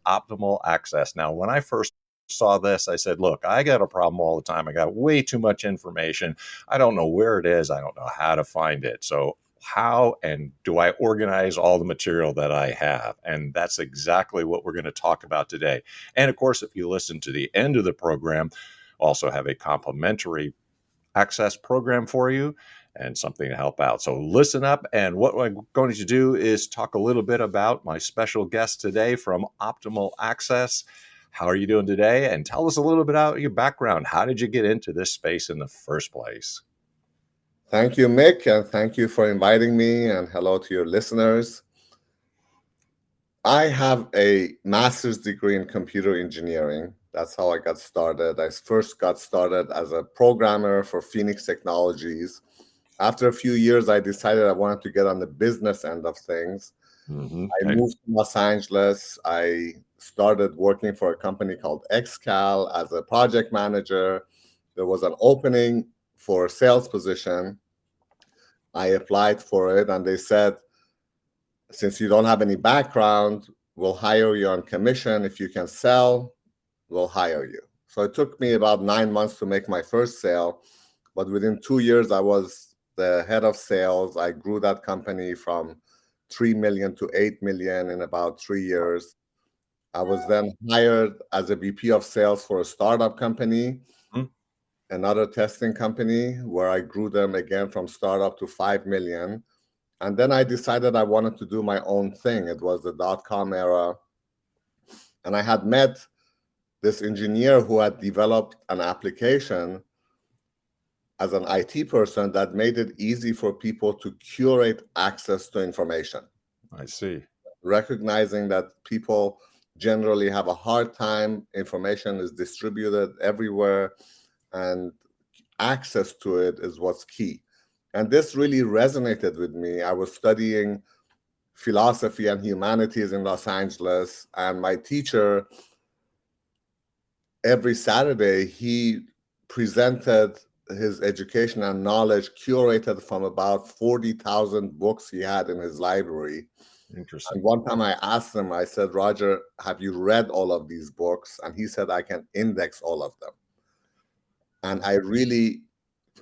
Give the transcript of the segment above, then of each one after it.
optimal access. Now, when I first saw this, I said, look, I got a problem all the time. I got way too much information. I don't know where it is. I don't know how to find it. So how and do I organize all the material that I have? And that's exactly what we're going to talk about today. And of course, if you listen to the end of the program, also have a complimentary access program for you and something to help out. So listen up. And what I'm going to do is talk a little bit about my special guest today from Optimal Access. How are you doing today? And tell us a little bit about your background. How did you get into this space in the first place? Thank you, Mick, and thank you for inviting me, and hello to your listeners. I have a master's degree in computer engineering. That's how I got started. I first got started as a programmer for Phoenix Technologies. After a few years, I decided I wanted to get on the business end of things. I Okay. moved to Los Angeles. I started working for a company called XCal as a project manager. There was an opening for a sales position. I applied for it, and they said, since you don't have any background, we'll hire you on commission. If you can sell, we'll hire you. So it took me about 9 months to make my first sale, but within 2 years, I was the head of sales. I grew that company from 3 million to 8 million in about 3 years. I was then hired as a VP of sales for a startup company, another testing company, where I grew them again from startup to 5 million. And then I decided I wanted to do my own thing. It was the dot-com era. And I had met this engineer who had developed an application as an IT person that made it easy for people to curate access to information. I see. Recognizing that people generally have a hard time, information is distributed everywhere, and access to it is what's key. And this really resonated with me. I was studying philosophy and humanities in Los Angeles, and my teacher, every Saturday, he presented his education and knowledge curated from about 40,000 books he had in his library. Interesting. And one time I asked him, I said, Roger, have you read all of these books? And he said, I can index all of them. And I really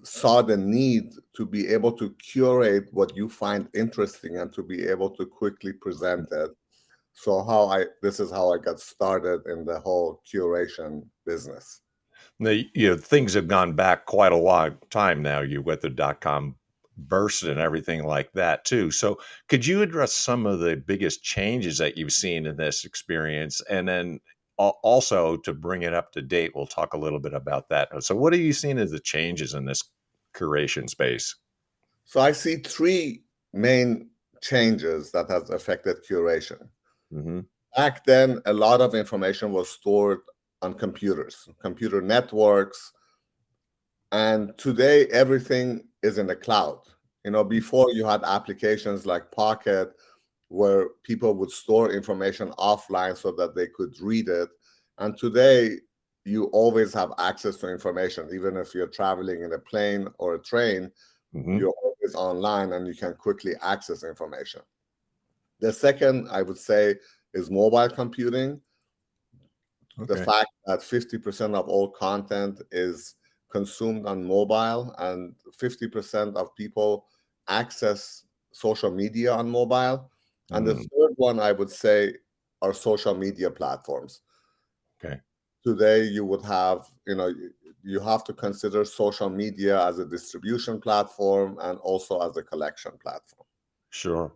saw the need to be able to curate what you find interesting and to be able to quickly present it. So this is how I got started in the whole curation business. Now, things have gone back quite a long time now. You with the dot-com burst and everything like that too. So could you address some of the biggest changes that you've seen in this experience? And then also to bring it up to date, we'll talk a little bit about that. So what are you seeing as the changes in this curation space? So I see three main changes that has affected curation. Mm-hmm. Back then, a lot of information was stored on computers, computer networks. And today, everything is in the cloud. Before you had applications like Pocket, where people would store information offline so that they could read it. And today, you always have access to information. Even if you're traveling in a plane or a train, Mm-hmm. you're always online and you can quickly access information. The second, I would say, is mobile computing. Okay. The fact that 50% of all content is consumed on mobile, and 50% of people access social media on mobile. And the third one, I would say, are social media platforms. Okay. Today, you have to consider social media as a distribution platform and also as a collection platform. Sure.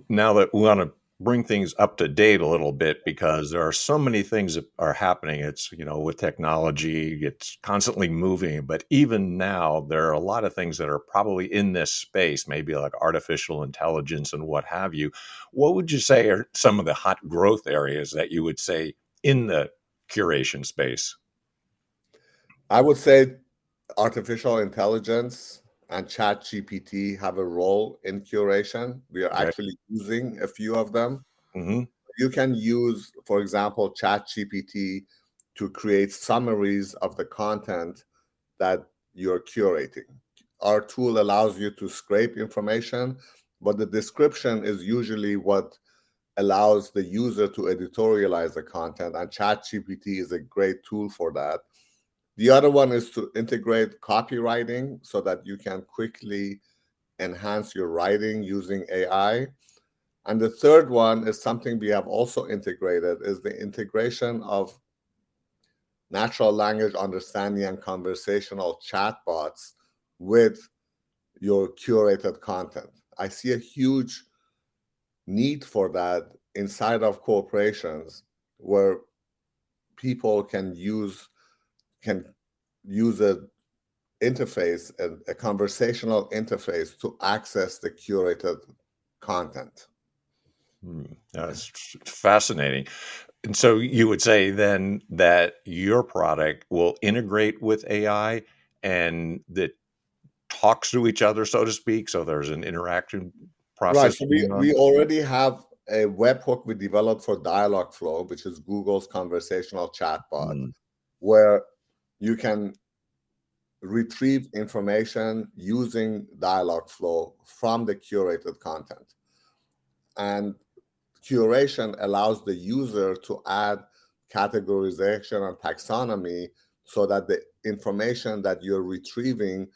Now that we want to bring things up to date a little bit, because there are so many things that are happening. It's, with technology, it's constantly moving. But even now, there are a lot of things that are probably in this space, maybe like artificial intelligence and what have you. What would you say are some of the hot growth areas that you would say in the curation space? I would say artificial intelligence and ChatGPT have a role in curation. We are Okay. actually using a few of them. Mm-hmm. You can use, for example, ChatGPT to create summaries of the content that you're curating. Our tool allows you to scrape information, but the description is usually what allows the user to editorialize the content, and ChatGPT is a great tool for that. The other one is to integrate copywriting so that you can quickly enhance your writing using AI. And the third one is something we have also integrated, is the integration of natural language understanding and conversational chatbots with your curated content. I see a huge need for that inside of corporations where people can use a interface, a conversational interface to access the curated content. That's fascinating. And so you would say then that your product will integrate with AI and that talks to each other, so to speak. So there's an interaction Right. process So going we on. already have a webhook we developed for Dialogflow, which is Google's conversational chatbot, Mm, where you can retrieve information using Dialogflow from the curated content. And curation allows the user to add categorization and taxonomy so that the information that you're retrieving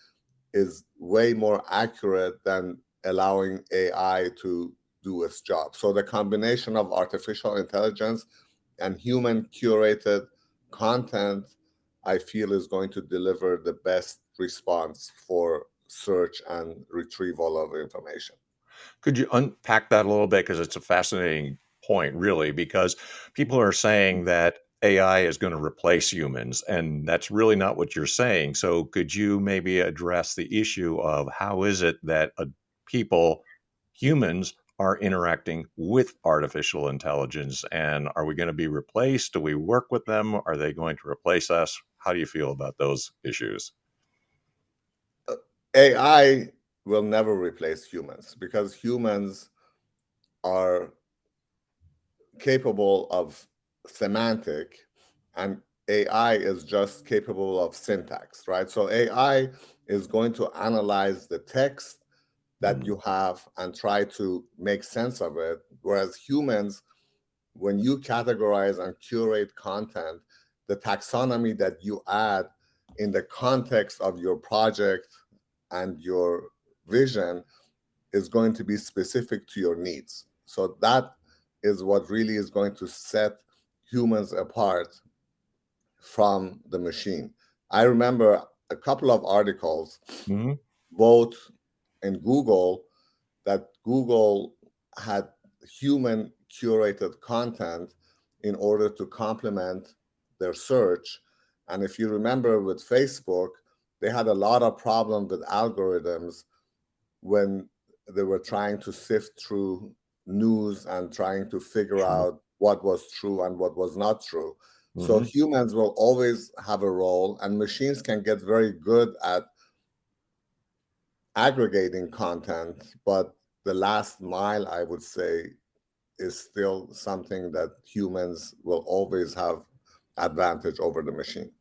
is way more accurate than allowing AI to do its job. So the combination of artificial intelligence and human curated content, I feel, is going to deliver the best response for search and retrieval of information. Could you unpack that a little bit? Because it's a fascinating point, really, because people are saying that AI is going to replace humans, and that's really not what you're saying. So, could you maybe address the issue of how is it that people, humans, are interacting with artificial intelligence? And are we going to be replaced? Do we work with them? Are they going to replace us? How do you feel about those issues? AI will never replace humans because humans are capable of semantic and AI is just capable of syntax, right? So AI is going to analyze the text that Mm, you have and try to make sense of it. Whereas humans, when you categorize and curate content, the taxonomy that you add in the context of your project and your vision is going to be specific to your needs. So that is what really is going to set humans apart from the machine. I remember a couple of articles, mhm, both in Google, that Google had human curated content in order to complement their search. And if you remember with Facebook, they had a lot of problem with algorithms when they were trying to sift through news and trying to figure sure. out what was true and what was not true. So Mhm. humans will always have a role, and machines can get very good at aggregating content, but the last mile, I would say, is still something that humans will always have advantage over the machine.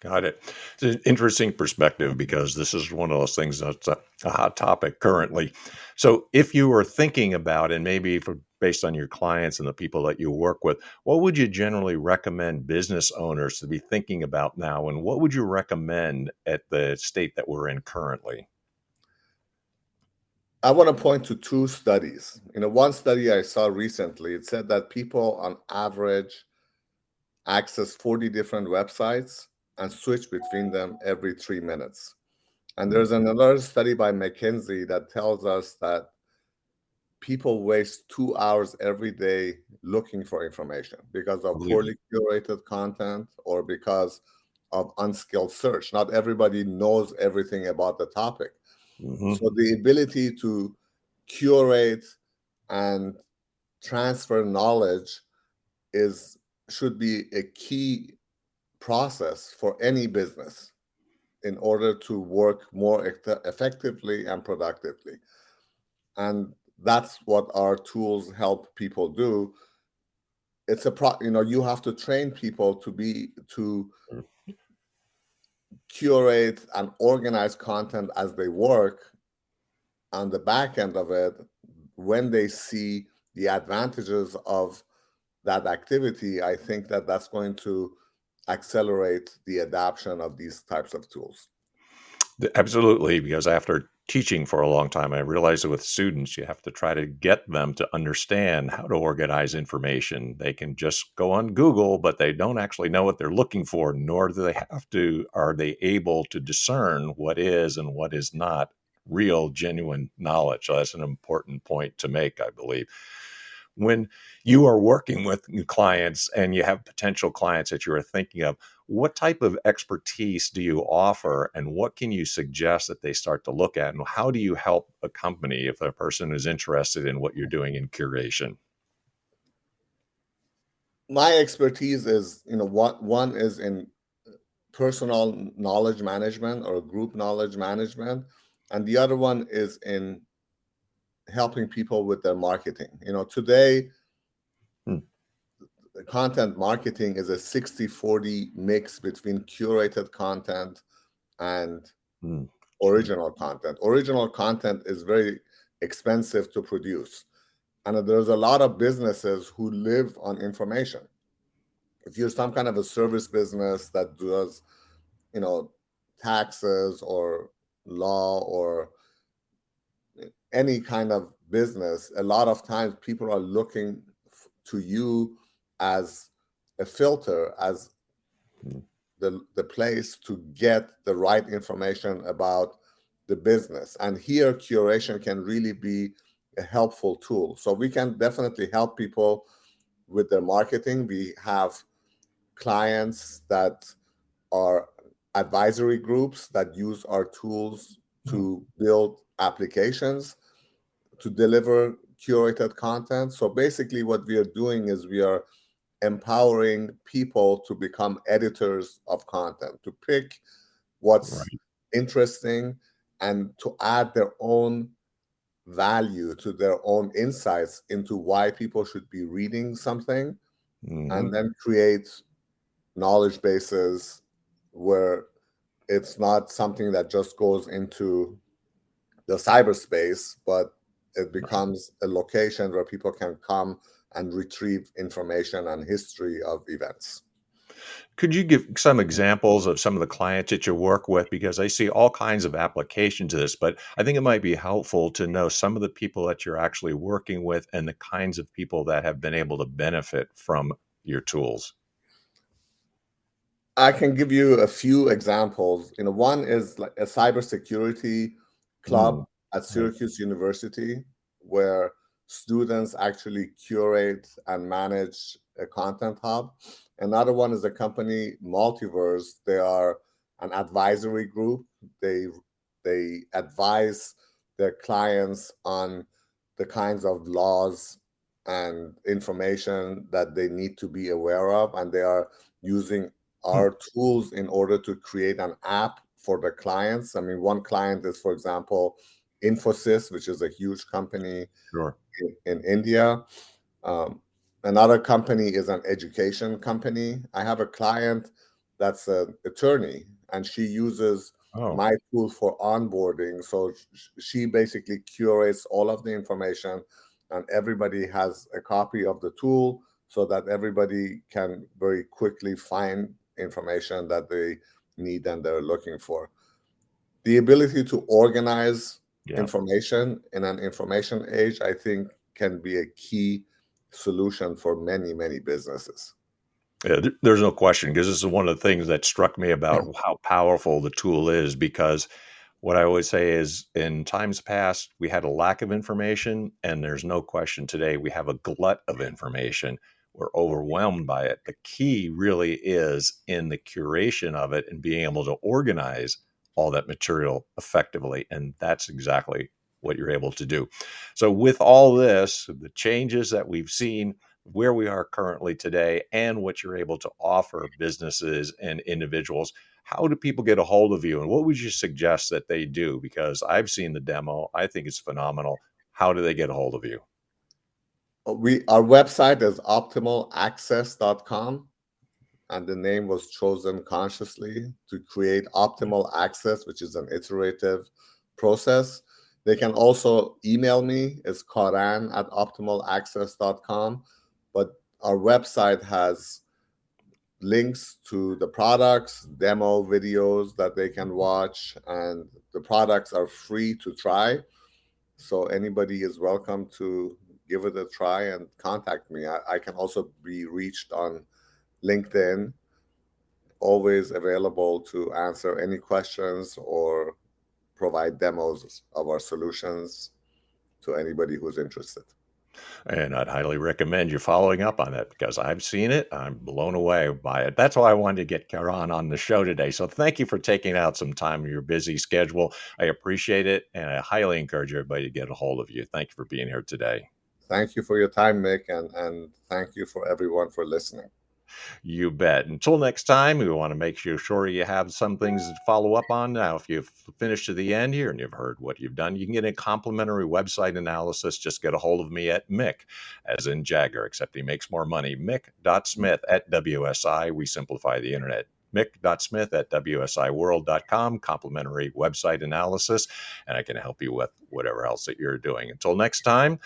Got it. It's an interesting perspective because this is one of those things that's a hot topic currently. So, if you were thinking about, and maybe for based on your clients and the people that you work with, what would you generally recommend business owners to be thinking about now? And what would you recommend at the state that we're in currently? I want to point to two studies. One study I saw recently, it said that people on average access 40 different websites and switch between them every 3 minutes. And Mm, there's another study by McKinsey that tells us that people waste 2 hours every day looking for information because I of believe poorly it. curated content or because of unskilled search. Not everybody knows everything about the topic. Hmm. So the ability to curate and transfer knowledge is should be a key process for any business in order to work more effectively and productively. And that's what our tools help people do. It's you have to train people to curate and organize content as they work on the back end of it when they see the advantages of that activity, I think that that's going to accelerate the adoption of these types of tools. Absolutely, because after teaching for a long time, I realized that with students, you have to try to get them to understand how to organize information. They can just go on Google, but they don't actually know what they're looking for, nor do they have to, are they able to discern what is and what is not real, genuine knowledge. So that's an important point to make, I believe. When you are working with clients and you have potential clients that you are thinking of, what type of expertise do you offer and what can you suggest that they start to look at? And how do you help a company if a person is interested in what you're doing in curation? My expertise is, what one is in personal knowledge management or group knowledge management, and the other one is in helping people with their marketing. Today, Hmm. the content marketing is a 60-40 mix between curated content and Hmm. Sure. original content. Original content is very expensive to produce, and there's a lot of businesses who live on information. If you're some kind of a service business that does, you know, taxes or law or any kind of business, a lot of times people are looking to you as a filter, as Hmm. the place to get the right information about the business. And here, curation can really be a helpful tool. So we can definitely help people with their marketing. We have clients that are advisory groups that use our tools Oh, to build applications to deliver curated content. So basically, what we are doing is we are empowering people to become editors of content, to pick what's right. interesting and to add their own value to their own insights into why people should be reading something, Hmm. and then create knowledge bases where it's not something that just goes into the cyberspace, but it Right. becomes a location where people can come and retrieve information and history of events. Could you give some examples of some of the clients that you work with? Because I see all kinds of applications of this, but I think it might be helpful to know some of the people that you're actually working with and the kinds of people that have been able to benefit from your tools. I can give you a few examples. One is like a cybersecurity Mm, club at right. Syracuse University, where students actually curate and manage a content hub. Another one is a company, Multiverse. They are an advisory group. They advise their clients on the kinds of laws and information that they need to be aware of, and they are using Hmm, our tools in order to create an app for the clients. I mean, one client is, for example, Infosys, which is a huge company sure. in India. Um, Another company is an education company. I have a client that's an attorney, and she uses Oh, my tool for onboarding. So she basically curates all of the information, and everybody has a copy of the tool so that everybody can very quickly find information that they need and they're looking for. The ability to organize yeah. information in an information age, I think, can be a key solution for many, many businesses. Yeah, there's no question because this is one of the things that struck me about how powerful the tool is. Because what I always say is, in times past, we had a lack of information, and there's no question today we have a glut of information. We're overwhelmed by it. The key really is in the curation of it and being able to organize all that material effectively. And that's exactly what you're able to do. So, with all this, the changes that we've seen, where we are currently today, and what you're able to offer businesses and individuals, how do people get a hold of you and what would you suggest that they do? Because I've seen the demo, I think it's phenomenal. How do they get a hold of you? Our website is optimalaccess.com, and the name was chosen consciously to create optimal access, which is an iterative process. They can also email me. It's karan@optimalaccess.com. But our website has links to the products, demo videos that they can watch, and the products are free to try. So anybody is welcome to give it a try and contact me. I can also be reached on LinkedIn, always available to answer any questions or provide demos of our solutions to anybody who's interested. And I'd highly recommend you following up on it because I've seen it. I'm blown away by it. That's why I wanted to get Karan on the show today. So thank you for taking out some time in your busy schedule. I appreciate it. And I highly encourage everybody to get a hold of you. Thank you for being here today. Thank you for your time, Mick, and thank you for everyone for listening. You bet. Until next time, we want to make sure you have some things to follow up on. Now, if you've finished to the end here and you've heard what you've done, you can get a complimentary website analysis. Just get a hold of me at Mick, as in Jagger, except he makes more money. Mick.Smith@WSI. We simplify the internet. Mick.Smith@WSIworld.com, complimentary website analysis, and I can help you with whatever else that you're doing. Until next time,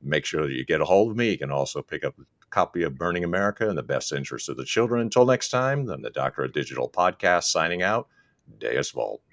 make sure that you get a hold of me. You can also pick up copy of Burning America in the Best Interest of the Children. Until next time, I'm the Doctor of Digital Podcast signing out. Deus Volt.